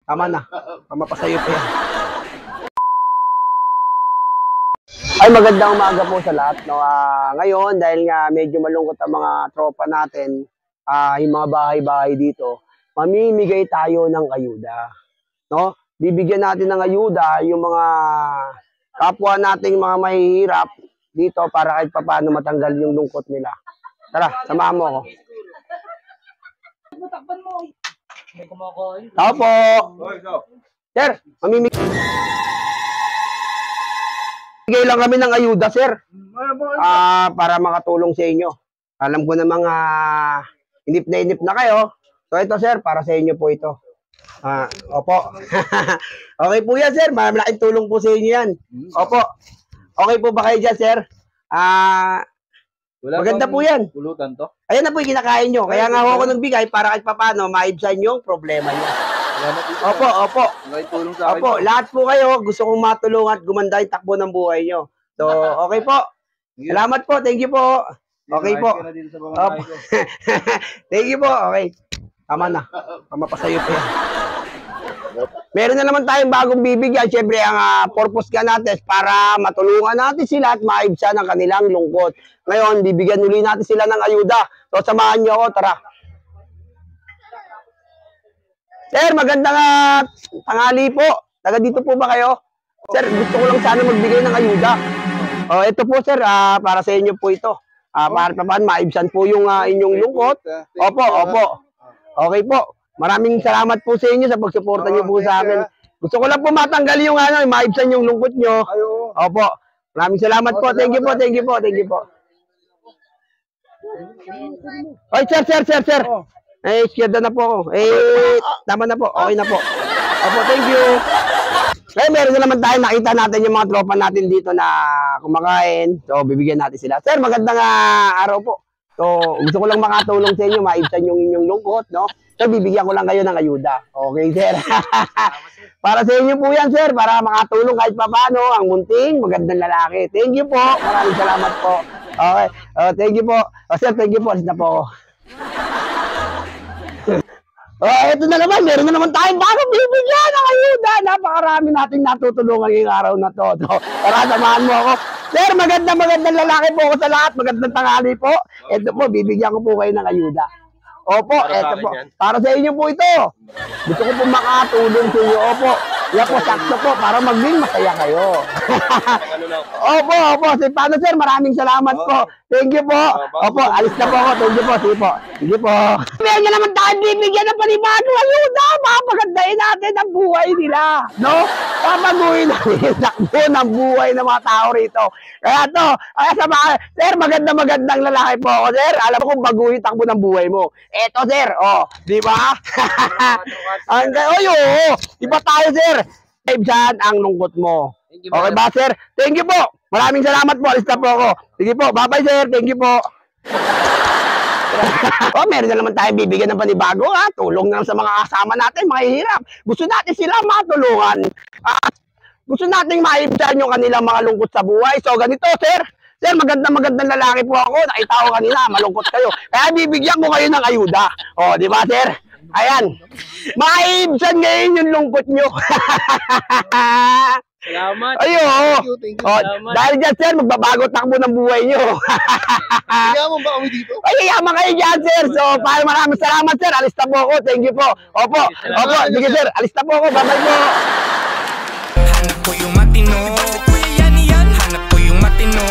Tama na. Pamapasayo pa yan. Ay, magandang umaga po sa lahat. No? Ngayon, dahil nga medyo malungkot ang mga tropa natin, yung mga bahay-bahay dito, mamimigay tayo ng ayuda. No? Bibigyan natin ng ayuda yung mga kapwa nating mga mahihirap dito para kahit paano matanggal yung lungkot nila. Tara, samahan mo ako. Tao po. Sir, mamimigay lang kami ng ayuda, sir. Para makatulong sa inyo. Alam ko na mga inip na kayo. So ito, sir, para sa inyo po ito. Opo. Okay po yan, sir. Malaking tulong po sa inyo yan. Opo. Okay po ba kayo dyan, sir? Maganda po yan. Pulutan to? Ayan na po yung kinakain nyo. Kaya nga ako nagbigay para kahit paano maibsan yung problema nyo. Opo, opo. Tulong sa akin. Opo, lahat po kayo gusto kong matulungan at gumanda yung takbo ng buhay nyo. So, okay po. Salamat po. Thank you po. Okay po. Opo. Thank you po. Okay. Tama na. Pamapasayo pa yan. Meron na naman tayong bagong bibigyan. Siyempre, ang purpose ka natin is para matulungan natin sila at maibsan ang kanilang lungkot. Ngayon, bibigyan uli natin sila ng ayuda. So, samahan nyo ako. Tara. Sir, magandang tanghali po. Taga dito po ba kayo? Sir, gusto ko lang sana magbigay ng ayuda. Ito po, sir. Para sa inyo po ito. Para paano maibsan po yung inyong lungkot. Opo, opo. Okay po. Maraming salamat po sa inyo sa pagsuporta niyo po sa amin. Gusto ko lang po matanggal yung maibsan yung lungkot nyo. Opo. Maraming salamat po. Thank you po, thank you po, thank you po. Oy, sir. Iskeda na po ako. Tama na po. Okay na po. Opo, thank you. Meron na naman tayo. Nakita natin yung mga tropa natin dito na kumakain. So, bibigyan natin sila. Sir, magandang araw po. So, gusto ko lang makatulong sa inyo. Maibsan yung inyong lungkot, no? So, bibigyan ko lang kayo ng ayuda. Okay, sir? Para sa inyo po yan, sir. Para makatulong kahit paano ang munting magandang lalaki. Thank you po. Maraming salamat po. Okay. Thank you po. Sir, thank you po. Alis na po ako. Ito na naman, meron na naman tayong bagong bibigyan ng ayuda. Napakarami nating natutulungan ngayong araw na to. Tara, samahan mo ako. Sir, magandang lalaki po ako sa lahat. Magandang tanghali po. Ito po, bibigyan ko po kayo ng ayuda. Opo, ito po. Para sa inyo po ito. Gusto ko po makatulong sa inyo. Opo. Yan po, sakto po. Para maging masaya kayo. Opo. Paano, sir? Maraming salamat po. Thank you po. Opo, alis na po ako. Thank you po. Sige po. Meron na naman tayo bibigyan ng panibagong ayuda. Papagandahin natin ang buhay nila. No? Papaguhin natin takbo ng buhay ng mga tao rito. Kaya to, sir, magandang lalaki po ako, sir. Alam mo kung baguhin takbo ng buhay mo. Eto, sir. Di ba? Iba tayo, sir. Ibsan ang lungkot mo. Okay ba, sir? Thank you po. Maraming salamat po. Alis na po ako. Sige po. Bye-bye, sir. Thank you po. Meron na naman tayo bibigyan ng panibago. Tulong na lang sa mga kasama natin, mahihirap. Gusto natin sila matulungan. Gusto natin maibsan yung kanilang mga lungkot sa buhay. So, ganito, sir. Sir, magandang lalaki po ako. Nakita ko kanina, malungkot kayo. Kaya bibigyan ko kayo ng ayuda. Di ba, sir? Ayan. Maibsan ngayon yung lungkot nyo. Salamat. Thank you. Dahil dyan, sir, magbabago takbo ng buhay nyo. Yaman ba kami dito? Yaman kayo dyan, sir. So, maraming salamat, sir. Alis na po ako. Thank you po. Opo. Sige, sir. Alis na po ako. Bye-bye po. Hanap ko yung matino. Hanap ko yung matino.